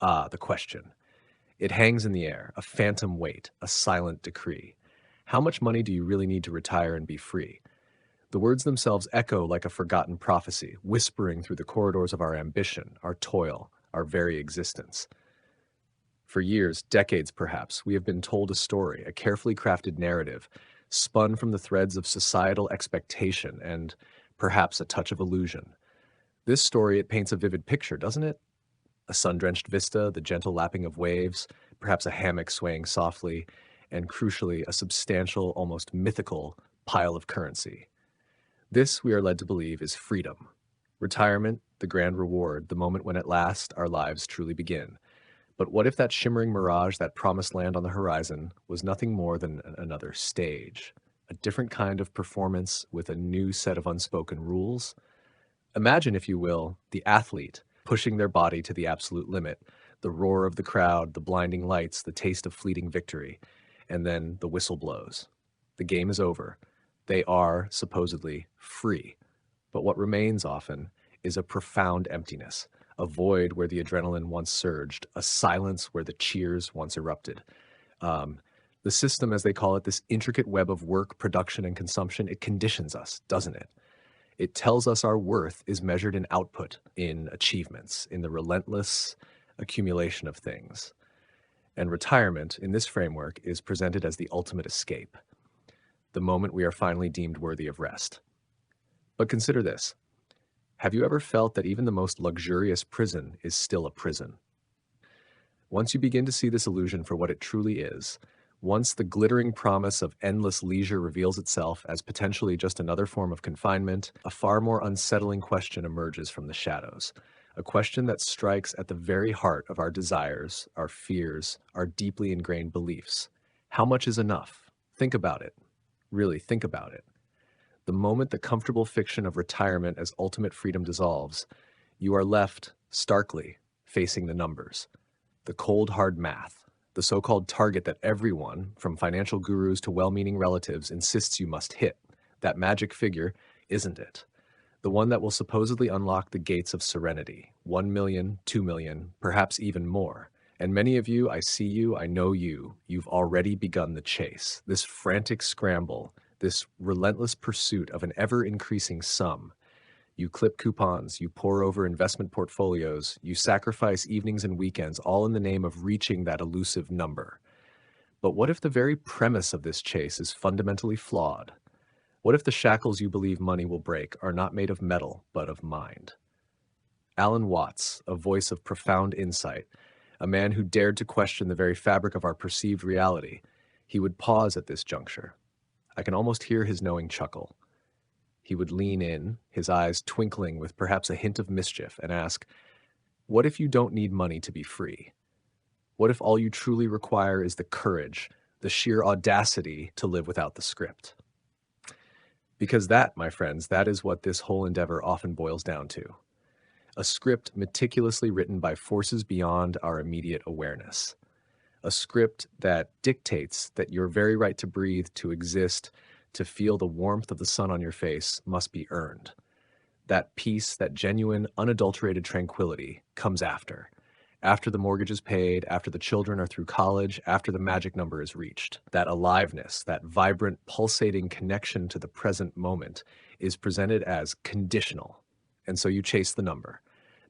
Ah, the question. It hangs in the air, a phantom weight, a silent decree. How much money do you really need to retire and be free? The words themselves echo like a forgotten prophecy, whispering through the corridors of our ambition, our toil, our very existence. For years, decades perhaps, we have been told a story, a carefully crafted narrative, spun from the threads of societal expectation and perhaps a touch of illusion. This story, it paints a vivid picture, doesn't it? A sun-drenched vista, the gentle lapping of waves, perhaps a hammock swaying softly, and crucially, a substantial, almost mythical pile of currency. This, we are led to believe, is freedom. Retirement, the grand reward, the moment when at last our lives truly begin. But what if that shimmering mirage, that promised land on the horizon, was nothing more than another stage? A different kind of performance with a new set of unspoken rules? Imagine, if you will, the athlete pushing their body to the absolute limit, the roar of the crowd, the blinding lights, the taste of fleeting victory, and then the whistle blows. The game is over. They are, supposedly, free. But what remains often is a profound emptiness, a void where the adrenaline once surged, a silence where the cheers once erupted. Um, the system, as they call it, this intricate web of work, production, and consumption, it conditions us, doesn't it? It tells us our worth is measured in output, in achievements, in the relentless accumulation of things. And retirement, in this framework, is presented as the ultimate escape, the moment we are finally deemed worthy of rest. But consider this. Have you ever felt that even the most luxurious prison is still a prison? Once you begin to see this illusion for what it truly is, once the glittering promise of endless leisure reveals itself as potentially just another form of confinement, a far more unsettling question emerges from the shadows. A question that strikes at the very heart of our desires, our fears, our deeply ingrained beliefs. How much is enough? Think about it. Really, think about it. The moment the comfortable fiction of retirement as ultimate freedom dissolves, you are left, starkly, facing the numbers. The cold, hard math. The so-called target that everyone, from financial gurus to well-meaning relatives, insists you must hit. That magic figure, isn't it? The one that will supposedly unlock the gates of serenity. 1 million, 2 million, perhaps even more. And many of you, I see you, I know you, you've already begun the chase. This frantic scramble, this relentless pursuit of an ever-increasing sum. You clip coupons, you pore over investment portfolios, you sacrifice evenings and weekends, all in the name of reaching that elusive number. But what if the very premise of this chase is fundamentally flawed? What if the shackles you believe money will break are not made of metal, but of mind? Alan Watts, a voice of profound insight, a man who dared to question the very fabric of our perceived reality, he would pause at this juncture. I can almost hear his knowing chuckle. He would lean in, his eyes twinkling with perhaps a hint of mischief, and ask, what if you don't need money to be free? What if all you truly require is the courage, the sheer audacity to live without the script? Because that, my friends, that is what this whole endeavor often boils down to. A script meticulously written by forces beyond our immediate awareness. A script that dictates that your very right to breathe, to exist, to feel the warmth of the sun on your face must be earned. That peace, that genuine, unadulterated tranquility comes after the mortgage is paid, after the children are through college, after the magic number is reached. That aliveness, that vibrant, pulsating connection to the present moment is presented as conditional. And so you chase the number.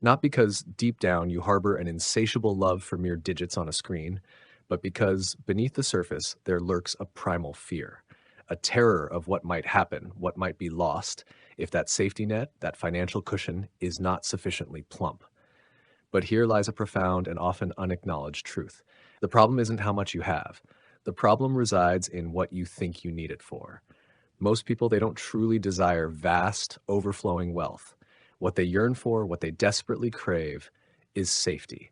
Not because deep down you harbor an insatiable love for mere digits on a screen, but because beneath the surface there lurks a primal fear, a terror of what might happen, what might be lost, if that safety net, that financial cushion, is not sufficiently plump. But here lies a profound and often unacknowledged truth. The problem isn't how much you have. The problem resides in what you think you need it for. Most people, they don't truly desire vast, overflowing wealth. What they yearn for, what they desperately crave, is safety.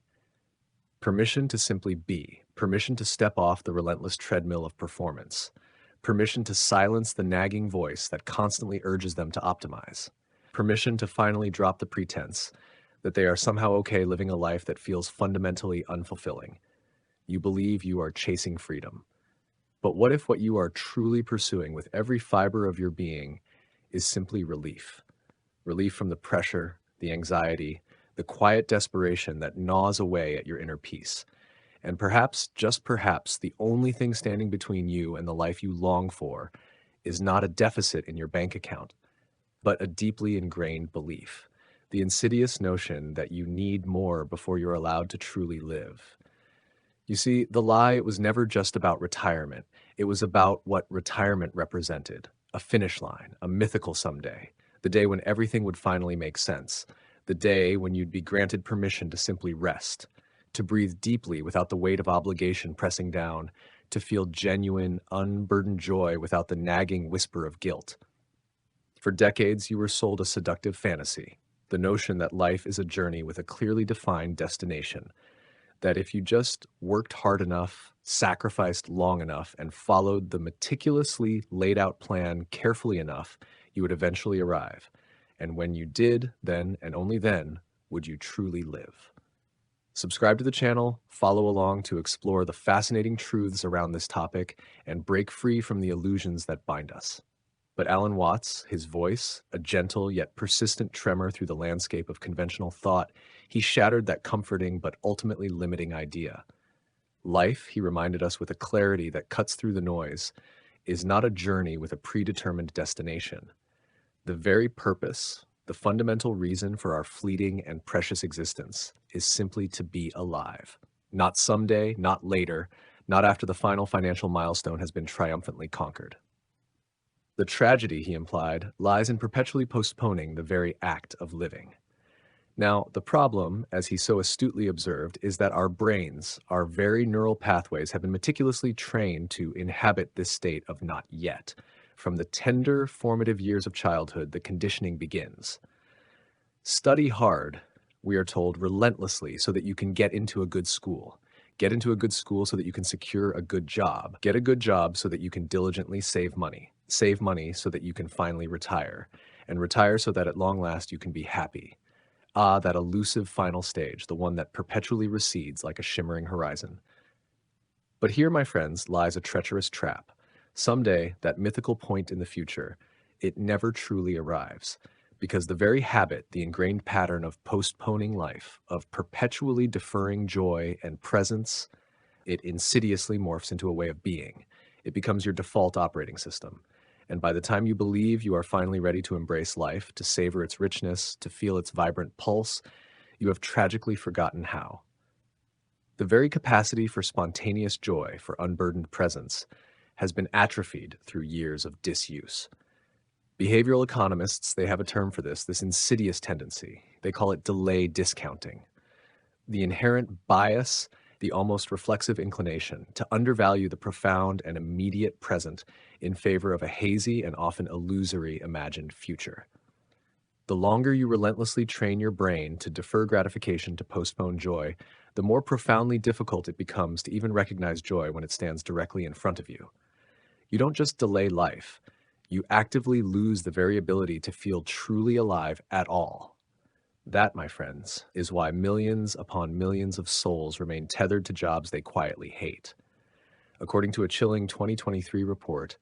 Permission to simply be. Permission to step off the relentless treadmill of performance. Permission to silence the nagging voice that constantly urges them to optimize. Permission to finally drop the pretense that they are somehow okay living a life that feels fundamentally unfulfilling. You believe you are chasing freedom. But what if what you are truly pursuing with every fiber of your being is simply relief? Relief from the pressure, the anxiety, the quiet desperation that gnaws away at your inner peace. And perhaps, just perhaps, the only thing standing between you and the life you long for is not a deficit in your bank account, but a deeply ingrained belief, the insidious notion that you need more before you're allowed to truly live. You see, the lie was never just about retirement. It was about what retirement represented: a finish line, a mythical someday, the day when everything would finally make sense, the day when you'd be granted permission to simply rest, to breathe deeply without the weight of obligation pressing down, to feel genuine, unburdened joy without the nagging whisper of guilt. For decades, you were sold a seductive fantasy, the notion that life is a journey with a clearly defined destination, that if you just worked hard enough, sacrificed long enough, and followed the meticulously laid out plan carefully enough, you would eventually arrive. And when you did, then and only then would you truly live. Subscribe to the channel, follow along to explore the fascinating truths around this topic, and break free from the illusions that bind us. But Alan Watts, his voice, a gentle yet persistent tremor through the landscape of conventional thought, he shattered that comforting but ultimately limiting idea. Life, he reminded us with a clarity that cuts through the noise, is not a journey with a predetermined destination. The very purpose, the fundamental reason for our fleeting and precious existence, is simply to be alive. Not someday, not later, not after the final financial milestone has been triumphantly conquered. The tragedy, he implied, lies in perpetually postponing the very act of living. Now, the problem, as he so astutely observed, is that our brains, our very neural pathways, have been meticulously trained to inhabit this state of not yet. From the tender, formative years of childhood, the conditioning begins. Study hard, we are told relentlessly, so that you can get into a good school. Get into a good school so that you can secure a good job. Get a good job so that you can diligently save money. Save money so that you can finally retire. And retire so that at long last you can be happy. Ah, that elusive final stage, the one that perpetually recedes like a shimmering horizon. But here, my friends, lies a treacherous trap. Someday, that mythical point in the future, it never truly arrives. Because the very habit, the ingrained pattern of postponing life, of perpetually deferring joy and presence, it insidiously morphs into a way of being. It becomes your default operating system. And by the time you believe you are finally ready to embrace life, to savor its richness, to feel its vibrant pulse, you have tragically forgotten how. The very capacity for spontaneous joy, for unburdened presence, has been atrophied through years of disuse. Behavioral economists, they have a term for this insidious tendency. They call it delay discounting. The inherent bias, the almost reflexive inclination to undervalue the profound and immediate present in favor of a hazy and often illusory imagined future. The longer you relentlessly train your brain to defer gratification, to postpone joy, the more profoundly difficult it becomes to even recognize joy when it stands directly in front of you. You don't just delay life, you actively lose the very ability to feel truly alive at all. That, my friends, is why millions upon millions of souls remain tethered to jobs they quietly hate. According to a chilling 2023 report,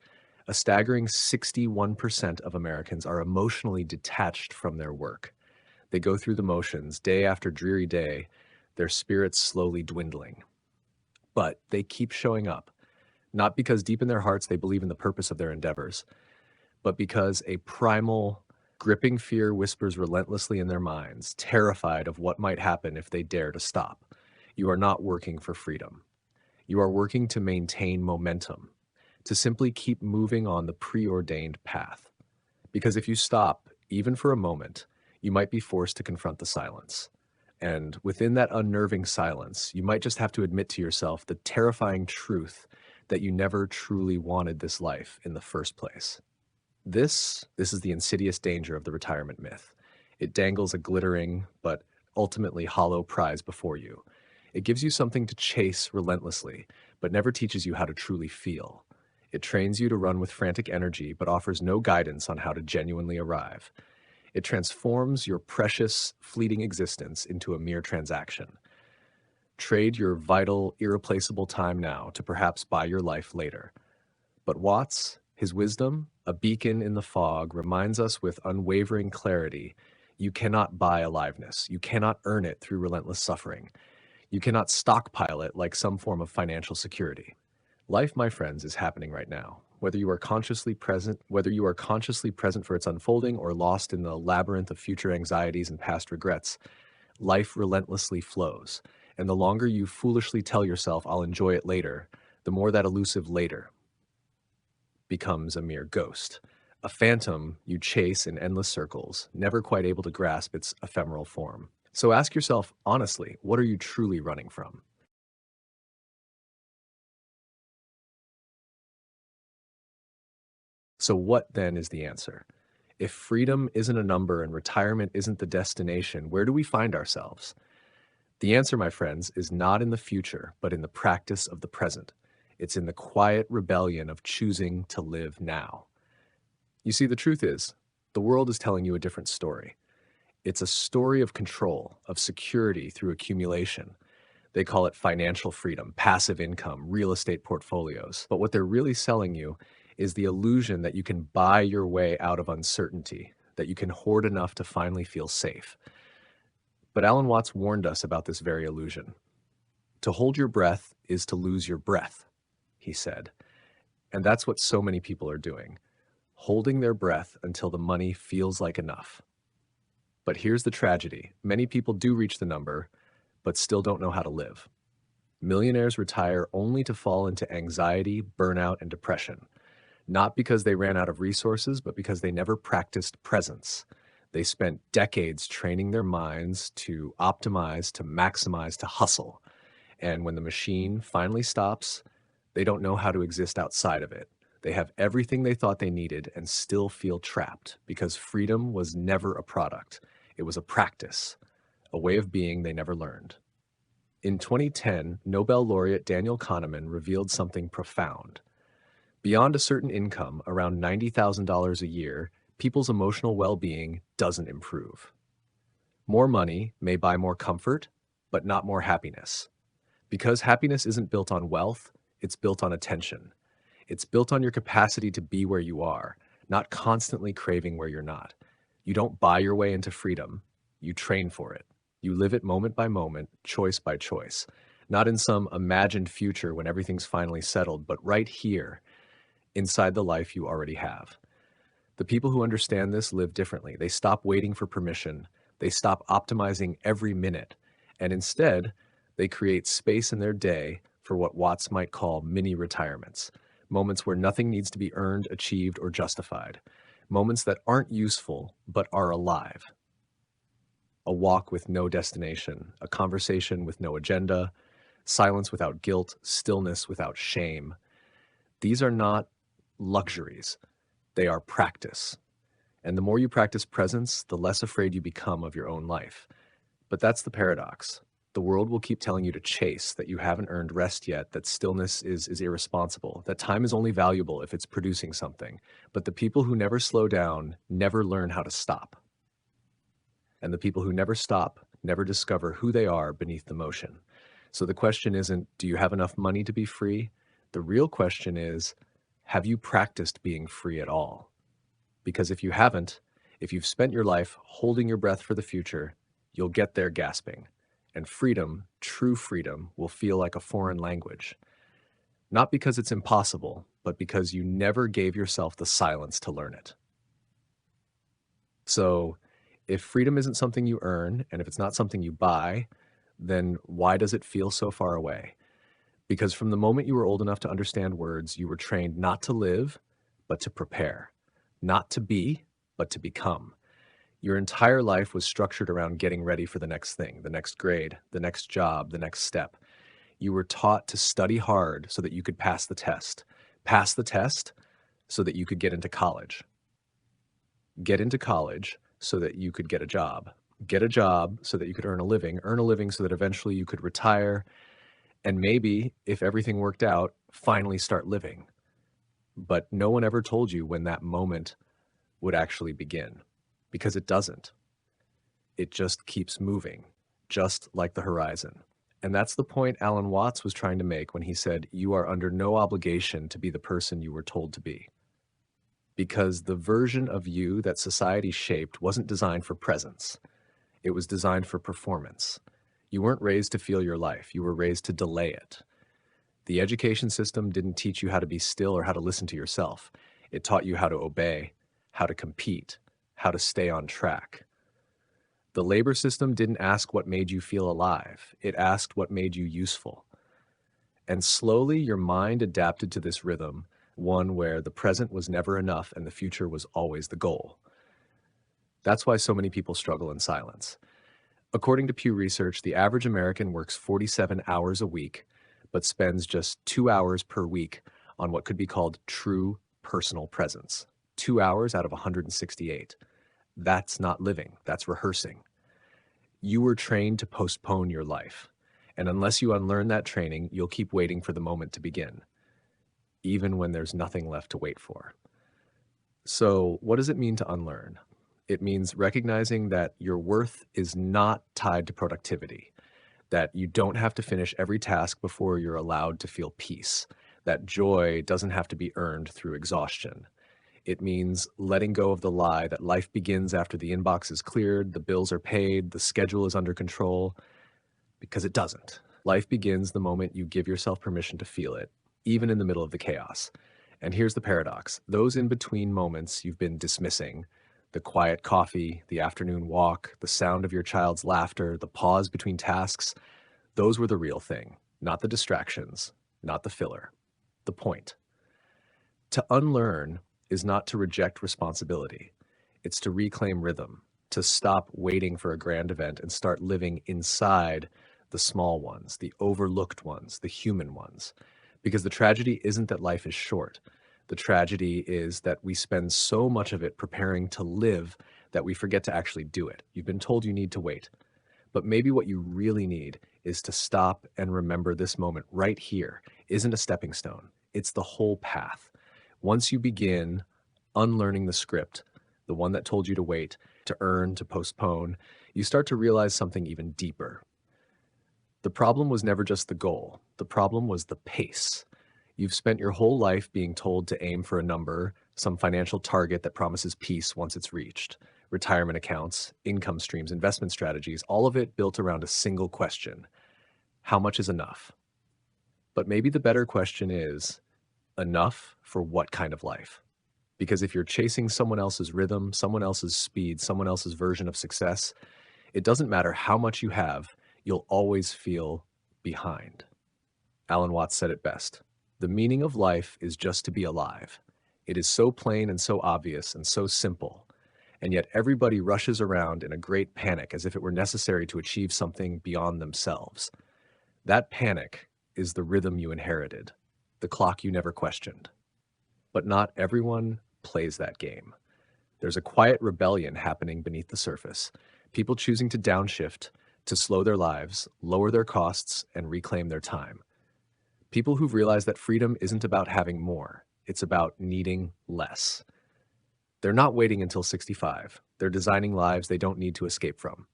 a staggering 61% of Americans are emotionally detached from their work. They go through the motions day after dreary day, their spirits slowly dwindling. But they keep showing up, not because deep in their hearts they believe in the purpose of their endeavors, but because a primal, gripping fear whispers relentlessly in their minds, terrified of what might happen if they dare to stop. You are not working for freedom. You are working to maintain momentum, to simply keep moving on the preordained path. Because if you stop, even for a moment, you might be forced to confront the silence. And within that unnerving silence, you might just have to admit to yourself the terrifying truth that you never truly wanted this life in the first place. This is the insidious danger of the retirement myth. It dangles a glittering but ultimately hollow prize before you. It gives you something to chase relentlessly, but never teaches you how to truly feel. It trains you to run with frantic energy, but offers no guidance on how to genuinely arrive. It transforms your precious, fleeting existence into a mere transaction. Trade your vital, irreplaceable time now to perhaps buy your life later. But Watts, his wisdom, a beacon in the fog, reminds us with unwavering clarity, You cannot buy aliveness. You cannot earn it through relentless suffering. You cannot stockpile it like some form of financial security. Life, my friends, is happening right now. Whether you are consciously present for its unfolding or lost in the labyrinth of future anxieties and past regrets, life relentlessly flows. And the longer you foolishly tell yourself, I'll enjoy it later, the more that elusive later becomes a mere ghost. A phantom you chase in endless circles, never quite able to grasp its ephemeral form. So ask yourself honestly, what are you truly running from? So, what then is the answer? If freedom isn't a number and retirement isn't the destination, where do we find ourselves? The answer, my friends, is not in the future, but in the practice of the present. It's in the quiet rebellion of choosing to live now. You see, the truth is, the world is telling you a different story. It's a story of control, of security through accumulation. They call it financial freedom, passive income, real estate portfolios. But what they're really selling you is the illusion that you can buy your way out of uncertainty, that you can hoard enough to finally feel safe. But Alan Watts warned us about this very illusion. To hold your breath is to lose your breath, he said. And that's what so many people are doing, holding their breath until the money feels like enough. But here's the tragedy. Many people do reach the number, but still don't know how to live. Millionaires retire only to fall into anxiety, burnout, and depression, not because they ran out of resources, but because they never practiced presence. They spent decades training their minds to optimize, to maximize, to hustle. And when the machine finally stops, they don't know how to exist outside of it. They have everything they thought they needed and still feel trapped because freedom was never a product. It was a practice, a way of being they never learned. In 2010, Nobel laureate Daniel Kahneman revealed something profound. Beyond a certain income, around $90,000 a year, people's emotional well-being doesn't improve. More money may buy more comfort, but not more happiness. Because happiness isn't built on wealth, it's built on attention. It's built on your capacity to be where you are, not constantly craving where you're not. You don't buy your way into freedom, you train for it. You live it moment by moment, choice by choice, not in some imagined future when everything's finally settled, but right here, inside the life you already have. The people who understand this live differently. They stop waiting for permission. They stop optimizing every minute. And instead, they create space in their day for what Watts might call mini retirements. Moments where nothing needs to be earned, achieved, or justified. Moments that aren't useful, but are alive. A walk with no destination, a conversation with no agenda, silence without guilt, stillness without shame. These are not luxuries. They are practice. And the more you practice presence, the less afraid you become of your own life. But that's the paradox. The world will keep telling you to chase, that you haven't earned rest yet, that stillness is irresponsible, that time is only valuable if it's producing something. But the people who never slow down never learn how to stop. And the people who never stop never discover who they are beneath the motion. So the question isn't, do you have enough money to be free? The real question is, have you practiced being free at all? Because if you haven't, if you've spent your life holding your breath for the future, you'll get there gasping. And freedom, true freedom, will feel like a foreign language. Not because it's impossible, but because you never gave yourself the silence to learn it. So, if freedom isn't something you earn, and if it's not something you buy, then why does it feel so far away? Because from the moment you were old enough to understand words, you were trained not to live, but to prepare. Not to be, but to become. Your entire life was structured around getting ready for the next thing, the next grade, the next job, the next step. You were taught to study hard so that you could pass the test so that you could get into college, so that you could get a job so that you could earn a living so that eventually you could retire, and maybe, if everything worked out, finally start living. But no one ever told you when that moment would actually begin, because it doesn't. It just keeps moving, just like the horizon. And that's the point Alan Watts was trying to make when he said, you are under no obligation to be the person you were told to be. Because the version of you that society shaped wasn't designed for presence. It was designed for performance. You weren't raised to feel your life. You were raised to delay it. The education system didn't teach you how to be still or how to listen to yourself. It taught you how to obey, how to compete, how to stay on track. The labor system didn't ask what made you feel alive. It asked what made you useful. And slowly your mind adapted to this rhythm, one where the present was never enough and the future was always the goal. That's why so many people struggle in silence. According to Pew Research, the average American works 47 hours a week, but spends just 2 hours per week on what could be called true personal presence. 2 hours out of 168. That's not living, that's rehearsing. You were trained to postpone your life. And unless you unlearn that training, you'll keep waiting for the moment to begin, even when there's nothing left to wait for. So, what does it mean to unlearn? It means recognizing that your worth is not tied to productivity, that you don't have to finish every task before you're allowed to feel peace, that joy doesn't have to be earned through exhaustion. It means letting go of the lie that life begins after the inbox is cleared, the bills are paid, the schedule is under control, because it doesn't. Life begins the moment you give yourself permission to feel it, even in the middle of the chaos. And here's the paradox. Those in-between moments you've been dismissing, the quiet coffee, the afternoon walk, the sound of your child's laughter, the pause between tasks, those were the real thing, not the distractions, not the filler, the point. To unlearn is not to reject responsibility. It's to reclaim rhythm, to stop waiting for a grand event and start living inside the small ones, the overlooked ones, the human ones. Because the tragedy isn't that life is short. The tragedy is that we spend so much of it preparing to live that we forget to actually do it. You've been told you need to wait. But maybe what you really need is to stop and remember this moment right here isn't a stepping stone. It's the whole path. Once you begin unlearning the script, the one that told you to wait, to earn, to postpone, you start to realize something even deeper. The problem was never just the goal. The problem was the pace. You've spent your whole life being told to aim for a number, some financial target that promises peace once it's reached. Retirement accounts, income streams, investment strategies, all of it built around a single question. How much is enough? But maybe the better question is, enough for what kind of life? Because if you're chasing someone else's rhythm, someone else's speed, someone else's version of success, it doesn't matter how much you have, you'll always feel behind. Alan Watts said it best. The meaning of life is just to be alive. It is so plain and so obvious and so simple. And yet everybody rushes around in a great panic as if it were necessary to achieve something beyond themselves. That panic is the rhythm you inherited, the clock you never questioned. But not everyone plays that game. There's a quiet rebellion happening beneath the surface. People choosing to downshift, to slow their lives, lower their costs, and reclaim their time. People who've realized that freedom isn't about having more. It's about needing less. They're not waiting until 65. They're designing lives they don't need to escape from.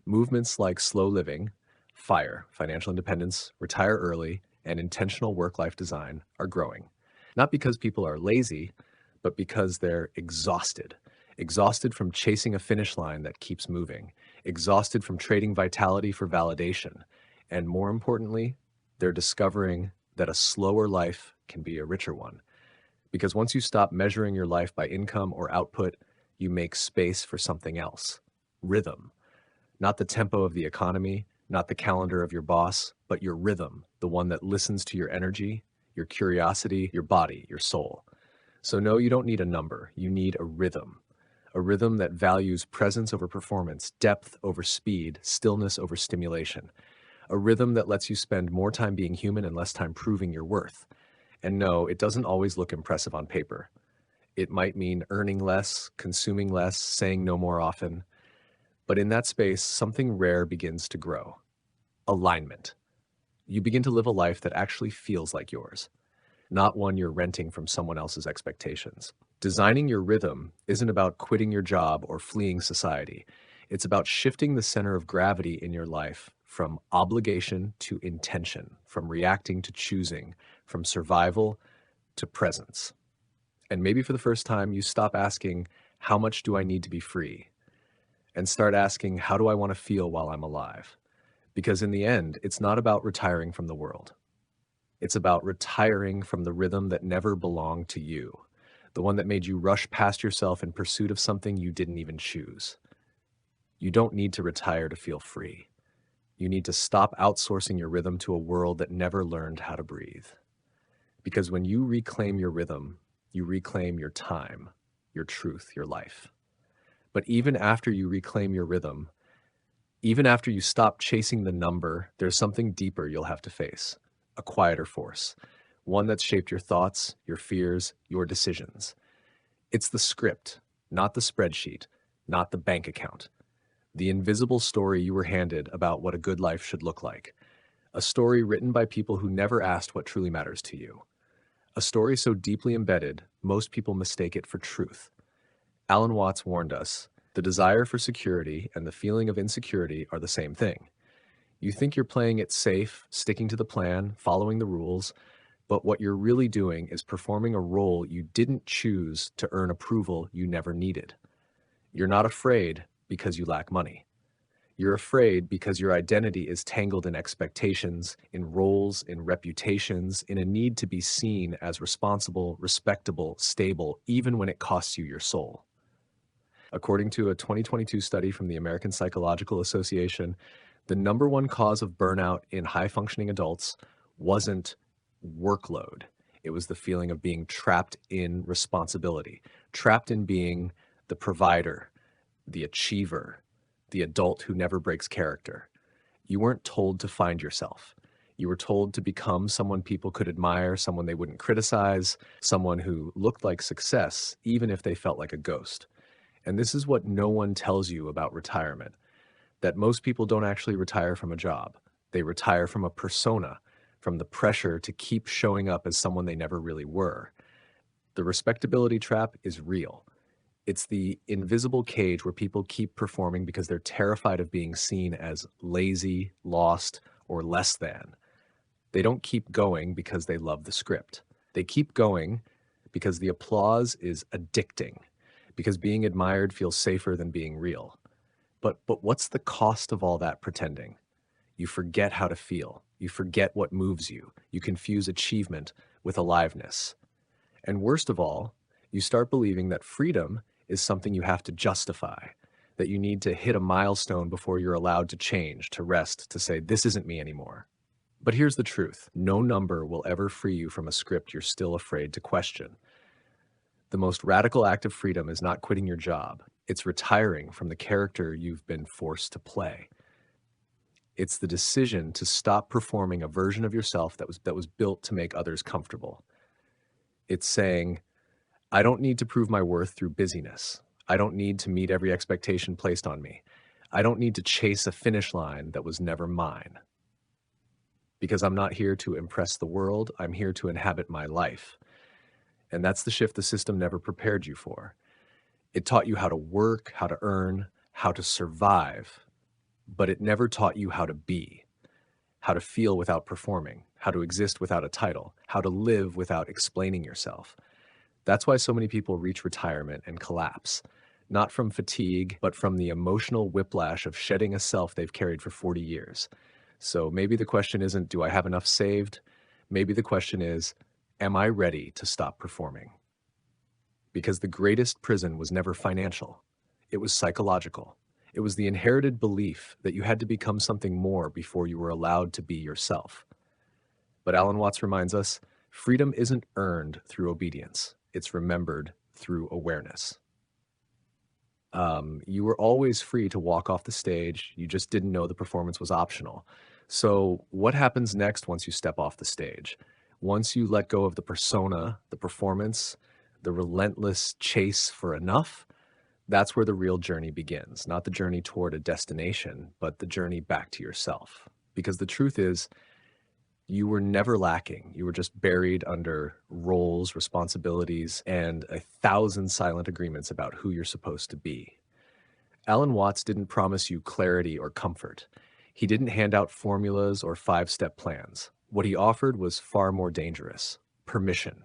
Movements like slow living, FIRE, financial independence, retire early, and intentional work-life design are growing. Not because people are lazy, but because they're exhausted. Exhausted from chasing a finish line that keeps moving. Exhausted from trading vitality for validation. And more importantly, they're discovering that a slower life can be a richer one. Because once you stop measuring your life by income or output, you make space for something else. Rhythm. Not the tempo of the economy, not the calendar of your boss, but your rhythm, the one that listens to your energy, your curiosity, your body, your soul. So no, you don't need a number. You need a rhythm that values presence over performance, depth over speed, stillness over stimulation. A rhythm that lets you spend more time being human and less time proving your worth. And no, it doesn't always look impressive on paper. It might mean earning less, consuming less, saying no more often. But in that space, something rare begins to grow. Alignment. You begin to live a life that actually feels like yours, not one you're renting from someone else's expectations. Designing your rhythm isn't about quitting your job or fleeing society. It's about shifting the center of gravity in your life from obligation to intention, from reacting to choosing, from survival to presence. And maybe for the first time, you stop asking, how much do I need to be free? And start asking, how do I want to feel while I'm alive? Because in the end, it's not about retiring from the world. It's about retiring from the rhythm that never belonged to you, the one that made you rush past yourself in pursuit of something you didn't even choose. You don't need to retire to feel free. You need to stop outsourcing your rhythm to a world that never learned how to breathe. Because when you reclaim your rhythm, you reclaim your time, your truth, your life. But even after you reclaim your rhythm, even after you stop chasing the number, there's something deeper you'll have to face, a quieter force, one that's shaped your thoughts, your fears, your decisions. It's the script, not the spreadsheet, not the bank account. The invisible story you were handed about what a good life should look like. A story written by people who never asked what truly matters to you. A story so deeply embedded, most people mistake it for truth. Alan Watts warned us, the desire for security and the feeling of insecurity are the same thing. You think you're playing it safe, sticking to the plan, following the rules, but what you're really doing is performing a role you didn't choose to earn approval you never needed. You're not afraid because you lack money. You're afraid because your identity is tangled in expectations, in roles, in reputations, in a need to be seen as responsible, respectable, stable, even when it costs you your soul. According to a 2022 study from the American Psychological Association, the number one cause of burnout in high-functioning adults wasn't workload. It was the feeling of being trapped in responsibility, trapped in being the provider, the achiever, the adult who never breaks character. You weren't told to find yourself. You were told to become someone people could admire, someone they wouldn't criticize, someone who looked like success, even if they felt like a ghost. And this is what no one tells you about retirement, that most people don't actually retire from a job. They retire from a persona, from the pressure to keep showing up as someone they never really were. The respectability trap is real. It's the invisible cage where people keep performing because they're terrified of being seen as lazy, lost, or less than. They don't keep going because they love the script. They keep going because the applause is addicting, because being admired feels safer than being real. But what's the cost of all that pretending? You forget how to feel. You forget what moves you. You confuse achievement with aliveness. And worst of all, you start believing that freedom is something you have to justify, that you need to hit a milestone before you're allowed to change, to rest, to say, this isn't me anymore. But here's the truth. No number will ever free you from a script you're still afraid to question. The most radical act of freedom is not quitting your job. It's retiring from the character you've been forced to play. It's the decision to stop performing a version of yourself that was built to make others comfortable. It's saying, I don't need to prove my worth through busyness. I don't need to meet every expectation placed on me. I don't need to chase a finish line that was never mine. Because I'm not here to impress the world, I'm here to inhabit my life. And that's the shift the system never prepared you for. It taught you how to work, how to earn, how to survive, but it never taught you how to be, how to feel without performing, how to exist without a title, how to live without explaining yourself. That's why so many people reach retirement and collapse, not from fatigue, but from the emotional whiplash of shedding a self they've carried for 40 years. So maybe the question isn't, do I have enough saved? Maybe the question is, am I ready to stop performing? Because the greatest prison was never financial. It was psychological. It was the inherited belief that you had to become something more before you were allowed to be yourself. But Alan Watts reminds us, freedom isn't earned through obedience. It's remembered through awareness. You were always free to walk off the stage. You just didn't know the performance was optional. So what happens next once you step off the stage? Once you let go of the persona, the performance, the relentless chase for enough, that's where the real journey begins. Not the journey toward a destination, but the journey back to yourself. Because the truth is, you were never lacking. You were just buried under roles, responsibilities, and 1,000 silent agreements about who you're supposed to be. Alan Watts didn't promise you clarity or comfort. He didn't hand out formulas or 5-step plans. What he offered was far more dangerous: permission.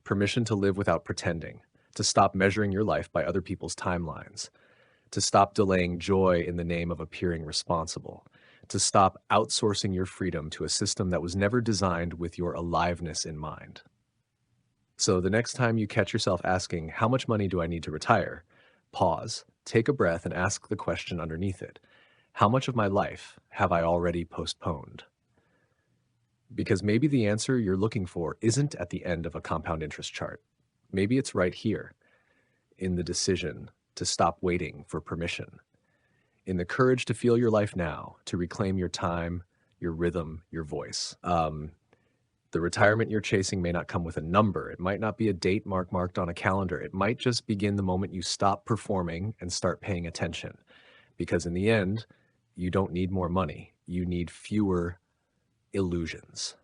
permission to live without pretending, to stop measuring your life by other people's timelines, to stop delaying joy in the name of appearing responsible, to stop outsourcing your freedom to a system that was never designed with your aliveness in mind. So the next time you catch yourself asking, how much money do I need to retire? Pause, take a breath, and ask the question underneath it. How much of my life have I already postponed? Because maybe the answer you're looking for isn't at the end of a compound interest chart. Maybe it's right here in the decision to stop waiting for permission, in the courage to feel your life now, to reclaim your time, your rhythm, your voice. The retirement you're chasing may not come with a number. It might not be a date marked on a calendar. It might just begin the moment you stop performing and start paying attention. Because in the end, you don't need more money. You need fewer illusions.